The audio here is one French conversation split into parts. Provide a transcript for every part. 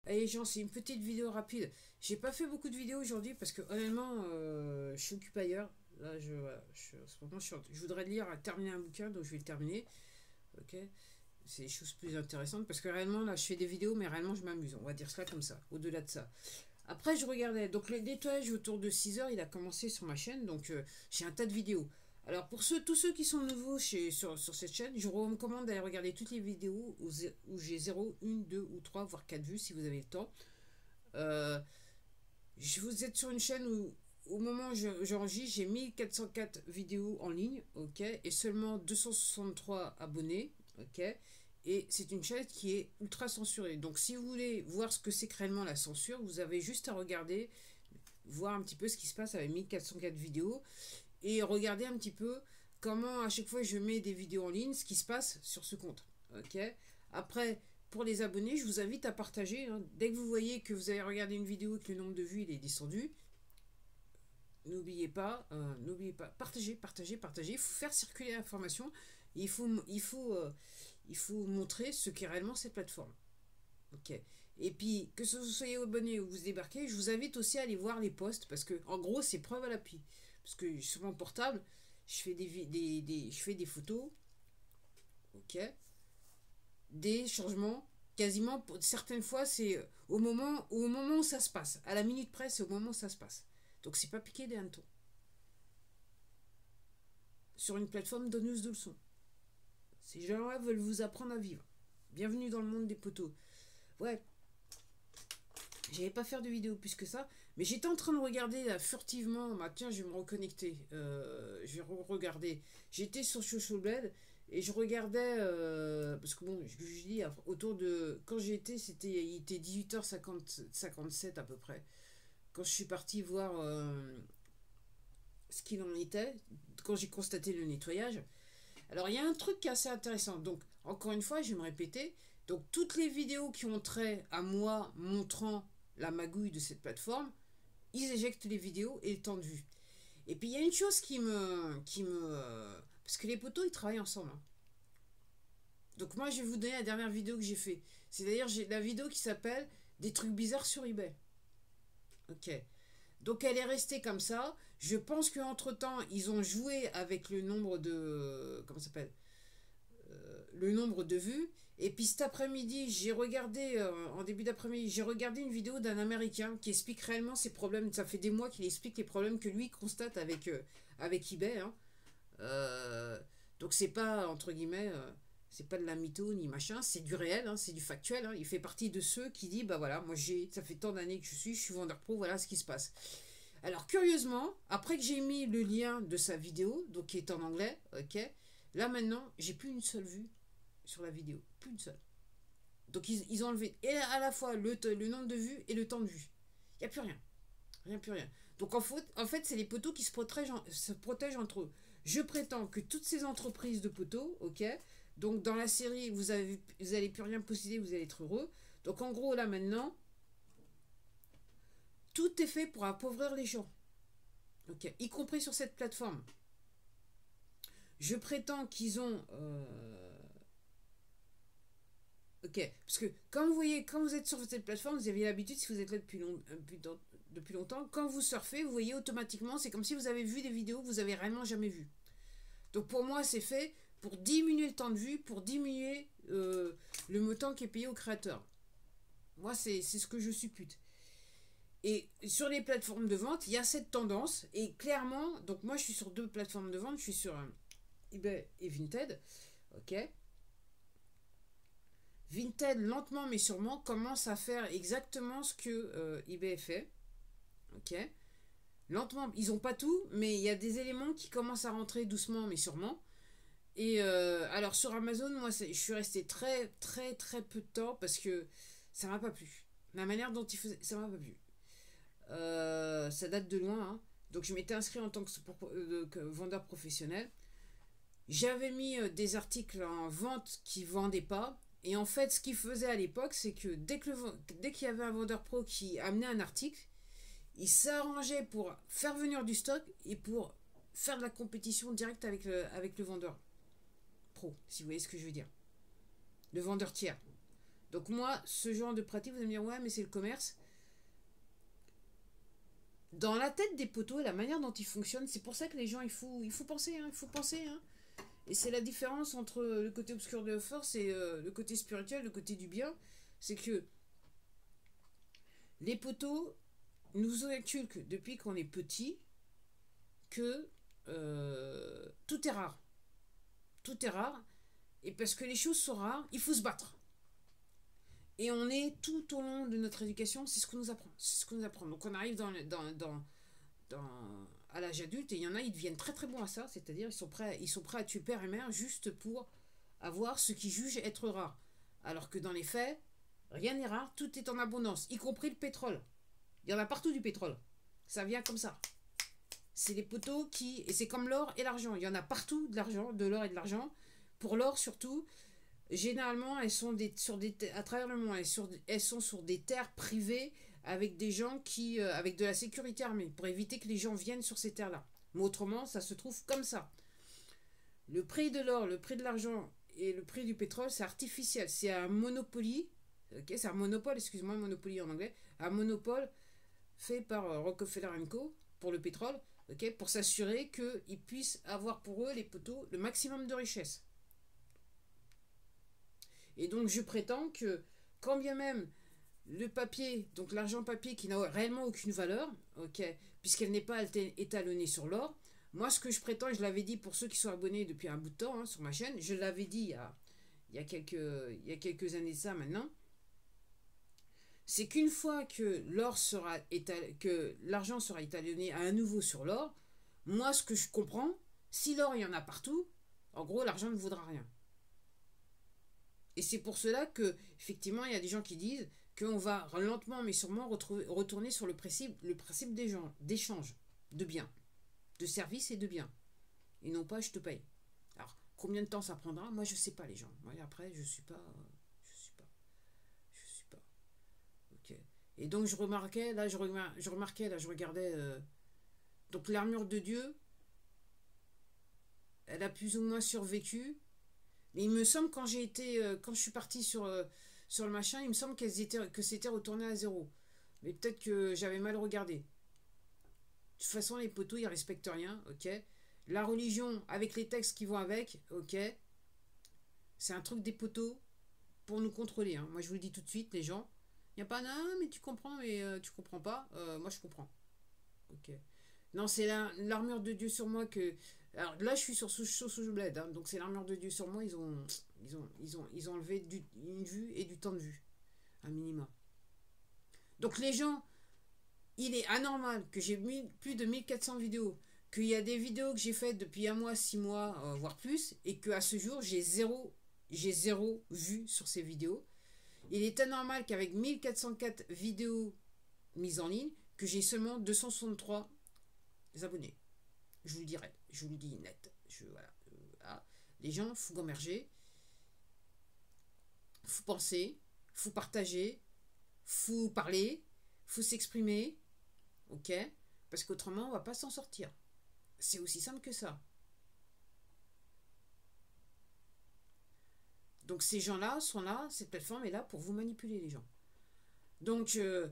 Allez les gens, c'est une petite vidéo rapide. J'ai pas fait beaucoup de vidéos aujourd'hui parce que honnêtement, je suis occupé ailleurs. Là, voilà, en ce moment, je voudrais lire, terminer un bouquin, donc je vais le terminer. Ok, c'est des choses plus intéressantes parce que réellement, là, je fais des vidéos, mais réellement, je m'amuse. On va dire cela comme ça, au-delà de ça. Après, je regardais. Donc, le nettoyage autour de 6 heures, il a commencé sur ma chaîne, donc j'ai un tas de vidéos. Alors, pour tous ceux qui sont nouveaux sur cette chaîne, je vous recommande d'aller regarder toutes les vidéos où j'ai 0, 1, 2 ou 3, voire 4 vues si vous avez le temps. Euh, je vous êtes sur une chaîne où, au moment où j'enregistre, j'ai 1404 vidéos en ligne, ok, et seulement 263 abonnés, ok. Et c'est une chaîne qui est ultra censurée. Donc, si vous voulez voir ce que c'est que réellement la censure, vous avez juste à regarder, voir un petit peu ce qui se passe avec 1404 vidéos et regarder un petit peu comment à chaque fois je mets des vidéos en ligne, ce qui se passe sur ce compte. Ok. Après, pour les abonnés, je vous invite à partager. Hein. Dès que vous voyez que vous avez regardé une vidéo et que le nombre de vues il est descendu, n'oubliez pas, partagez, partagez, partagez. Il faut faire circuler l'information. Il faut montrer ce qu'est réellement cette plateforme. Ok. Et puis, que vous soyez abonné ou vous débarquez, je vous invite aussi à aller voir les posts parce que, en gros, c'est preuve à l'appui. Parce que sur mon portable, je fais je fais des photos, ok, des changements. Quasiment, certaines fois, c'est au moment où ça se passe. À la minute près, c'est au moment où ça se passe. Donc, c'est pas piqué des hannetons. Sur une plateforme donneuse de leçons. Ces gens-là veulent vous apprendre à vivre. Bienvenue dans le monde des poteaux. Ouais, j'allais pas faire de vidéo plus que ça, mais j'étais en train de regarder là, furtivement. Bah, tiens, je vais me reconnecter. Je vais regarder. J'étais sur Social Blade et je regardais. Parce que bon, je dis, autour de. Quand j'y étais, il était 18h57 à peu près. Quand je suis parti voir ce qu'il en était, quand j'ai constaté le nettoyage. Alors, il y a un truc qui est assez intéressant. Donc, encore une fois, je vais me répéter. Donc, toutes les vidéos qui ont trait à moi montrant la magouille de cette plateforme, ils éjectent les vidéos et le temps de vue. Et puis, il y a une chose parce que les potos, ils travaillent ensemble. Hein. Donc, moi, je vais vous donner la dernière vidéo que j'ai fait. C'est d'ailleurs la vidéo qui s'appelle Des trucs bizarres sur eBay. Ok. Donc elle est restée comme ça. Je pense qu'entre temps, ils ont joué avec le nombre de. Comment ça s'appelle, le nombre de vues. Et puis cet après-midi, j'ai regardé, en début d'après-midi, j'ai regardé une vidéo d'un Américain qui explique réellement ses problèmes. Ça fait des mois qu'il explique les problèmes que lui constate avec eBay. Hein. Euh, donc c'est pas, entre guillemets, c'est pas de la mytho ni machin, c'est du réel, hein, c'est du factuel. Hein. Il fait partie de ceux qui disent, bah voilà, moi ça fait tant d'années que je suis vendeur pro, voilà ce qui se passe. Alors curieusement, après que j'ai mis le lien de sa vidéo, donc qui est en anglais, ok, là maintenant, j'ai plus une seule vue sur la vidéo. Plus une seule. Donc ils ont enlevé et à la fois le nombre de vues et le temps de vue. Il n'y a plus rien. Rien, plus rien. Donc en fait c'est les poteaux qui se protègent entre eux. Je prétends que toutes ces entreprises de poteaux, ok, donc dans la série, vous allez plus rien posséder, vous allez être heureux. Donc en gros, là maintenant, tout est fait pour appauvrir les gens. Ok, y compris sur cette plateforme. Je prétends qu'ils ont ok, parce que quand vous voyez, quand vous êtes sur cette plateforme, vous avez l'habitude, si vous êtes là depuis longtemps, quand vous surfez, vous voyez automatiquement, c'est comme si vous avez vu des vidéos que vous avez réellement jamais vues. Donc pour moi, c'est fait pour diminuer le temps de vue, pour diminuer le montant qui est payé au créateur. Moi, c'est ce que je suppute. Et sur les plateformes de vente, il y a cette tendance, et clairement, donc moi je suis sur deux plateformes de vente, je suis sur eBay et Vinted, ok. Vinted, lentement mais sûrement, commence à faire exactement ce que eBay fait. Ok. Lentement, ils n'ont pas tout, mais il y a des éléments qui commencent à rentrer doucement mais sûrement. Et alors sur Amazon, moi je suis resté très très très peu de temps parce que ça m'a pas plu. La manière dont ils faisaient, ça m'a pas plu. Ça date de loin. Hein. Donc je m'étais inscrit en tant que vendeur professionnel. J'avais mis des articles en vente qui vendaient pas. Et en fait, ce qu'ils faisaient à l'époque, c'est que dès qu'il y avait un vendeur pro qui amenait un article, il s'arrangeait pour faire venir du stock et pour faire de la compétition directe avec le vendeur pro, si vous voyez ce que je veux dire. Le vendeur tiers. Donc moi, ce genre de pratique, vous allez me dire, ouais, mais c'est le commerce. Dans la tête des poteaux, la manière dont ils fonctionnent, c'est pour ça que les gens, il faut penser, hein, il faut penser. Hein. Et c'est la différence entre le côté obscur de la force et le côté spirituel, le côté du bien. C'est que les poteaux nous inculquent depuis qu'on est petit que tout est rare. Tout est rare. Et parce que les choses sont rares, il faut se battre. Et on est tout au long de notre éducation, c'est ce qu'on nous apprend. C'est ce qu'on nous apprend. Donc on arrive à l'âge adulte et il y en a, ils deviennent très très bons à ça. C'est-à-dire ils sont prêts à tuer père et mère juste pour avoir ce qu'ils jugent être rare. Alors que dans les faits, rien n'est rare, tout est en abondance, y compris le pétrole. Il y en a partout du pétrole. Ça vient comme ça. C'est les poteaux qui... Et c'est comme l'or et l'argent. Il y en a partout de l'argent, de l'or et de l'argent. Pour l'or surtout, généralement, elles sont à travers le monde, elles sont sur des terres privées avec des gens qui... avec de la sécurité armée, pour éviter que les gens viennent sur ces terres-là. Mais autrement, ça se trouve comme ça. Le prix de l'or, le prix de l'argent et le prix du pétrole, c'est artificiel. C'est un monopoly. Okay, c'est un monopole, excuse-moi, monopoly en anglais. Un monopole fait par Rockefeller Co. pour le pétrole, okay, pour s'assurer qu'ils puissent avoir pour eux, les poteaux, le maximum de richesse. Et donc je prétends que quand bien même le papier, donc l'argent papier qui n'a réellement aucune valeur, okay, puisqu'elle n'est pas étalonnée sur l'or, moi ce que je prétends, et je l'avais dit pour ceux qui sont abonnés depuis un bout de temps hein, sur ma chaîne, je l'avais dit il y a quelques années de ça maintenant, c'est qu'une fois que l'argent sera étalonné à nouveau sur l'or, moi ce que je comprends, si l'or il y en a partout, en gros l'argent ne vaudra rien. Et c'est pour cela que, effectivement, il y a des gens qui disent qu'on va lentement mais sûrement retourner sur le principe d'échange de biens, de services et de biens. Et non pas je te paye. Alors, combien de temps ça prendra? Moi, je sais pas, les gens. Moi, après, je suis pas. Ok. Et donc, je regardais, je regardais. Donc, l'armure de Dieu, elle a plus ou moins survécu. Mais il me semble quand je suis partie sur le machin, il me semble que c'était retourné à zéro. Mais peut-être que j'avais mal regardé. De toute façon, les poteaux, ils respectent rien, ok. La religion, avec les textes qui vont avec, ok. C'est un truc des poteaux pour nous contrôler. Hein. Moi, je vous le dis tout de suite, les gens. Il n'y a pas, non, mais tu comprends, mais tu comprends pas. Moi, je comprends. Ok. Non, c'est l'armure de Dieu sur moi que... Alors là, je suis sur sous bled, hein, donc c'est l'armure de Dieu sur moi. Ils ont enlevé une vue et du temps de vue, un minimum. Donc les gens, il est anormal que j'ai mis plus de 1400 vidéos, qu'il y a des vidéos que j'ai faites depuis un mois, 6 mois, voire plus, et qu'à ce jour, j'ai zéro vue sur ces vidéos. Il est anormal qu'avec 1404 vidéos mises en ligne, que j'ai seulement 263 abonnés. Je vous le dirai, je vous le dis net. Voilà. Les gens, il faut gamberger, il faut penser, il faut partager, il faut parler, il faut s'exprimer, ok? Parce qu'autrement, on ne va pas s'en sortir. C'est aussi simple que ça. Donc ces gens-là sont là, cette plateforme est là pour vous manipuler les gens. Donc, de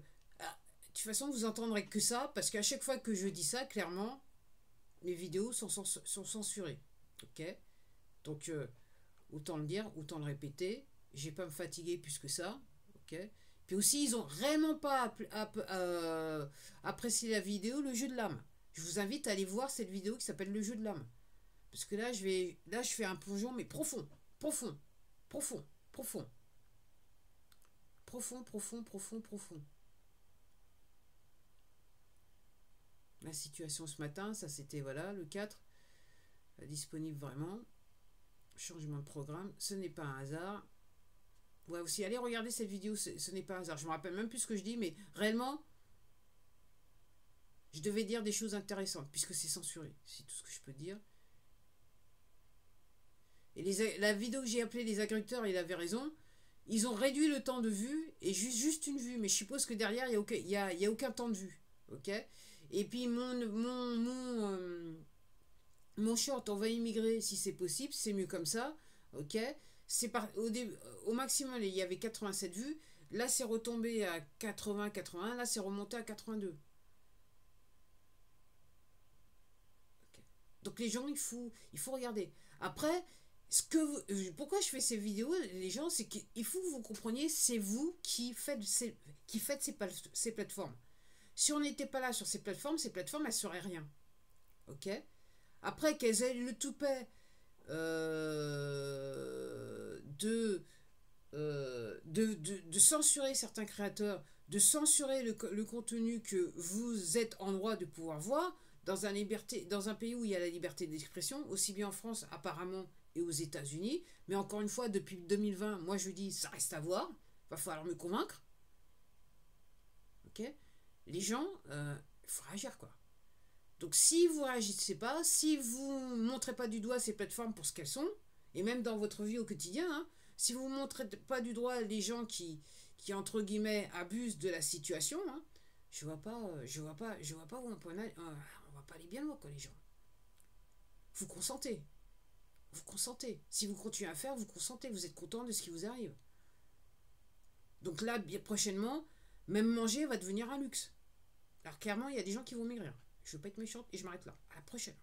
toute façon, vous entendrez que ça, parce qu'à chaque fois que je dis ça, clairement, mes vidéos sont censurées. Ok. Donc, autant le dire, autant le répéter. Je vais pas me fatiguer plus que ça. Ok. Puis aussi, ils ont vraiment pas apprécié la vidéo Le jeu de l'âme. Je vous invite à aller voir cette vidéo qui s'appelle Le jeu de l'âme. Parce que là, je fais un plongeon, mais profond. Profond. Profond. Profond. Profond, profond, profond, profond. La situation ce matin, ça c'était voilà le 4, disponible vraiment. Changement de programme, ce n'est pas un hasard. Ouais, aussi, allez regarder cette vidéo, ce n'est pas un hasard. Je me rappelle même plus ce que je dis, mais réellement, je devais dire des choses intéressantes, puisque c'est censuré. C'est tout ce que je peux dire. Et la vidéo que j'ai appelée Les agriculteurs, il avait raison. Ils ont réduit le temps de vue, et juste une vue. Mais je suppose que derrière, il n'y a aucun temps de vue. Ok. Et puis mon short, on va immigrer si c'est possible, c'est mieux comme ça, ok. Au maximum, il y avait 87 vues. Là, c'est retombé à 80, 81. Là, c'est remonté à 82. Ok. Donc les gens, il faut regarder. Après, pourquoi je fais ces vidéos, les gens, c'est qu'il faut que vous compreniez, c'est vous qui faites ces plateformes. Si on n'était pas là sur ces plateformes, elles ne seraient rien. Ok. Après, qu'elles aient le toupet de censurer certains créateurs, de censurer le contenu que vous êtes en droit de pouvoir voir dans un pays où il y a la liberté d'expression, aussi bien en France apparemment et aux États-Unis. Mais encore une fois, depuis 2020, moi je dis ça reste à voir. Il va falloir me convaincre. Ok. Les gens, il faut réagir quoi. Donc si vous réagissez pas, si vous montrez pas du doigt ces plateformes pour ce qu'elles sont, et même dans votre vie au quotidien, hein, si vous ne montrez pas du doigt les gens qui entre guillemets abusent de la situation, hein, je vois pas où on va pas aller bien loin quoi les gens. Vous consentez, vous consentez. Si vous continuez à faire, vous consentez, vous êtes content de ce qui vous arrive. Donc là, bien prochainement, même manger va devenir un luxe. Alors clairement, il y a des gens qui vont maigrir. Je veux pas être méchante et je m'arrête là. À la prochaine.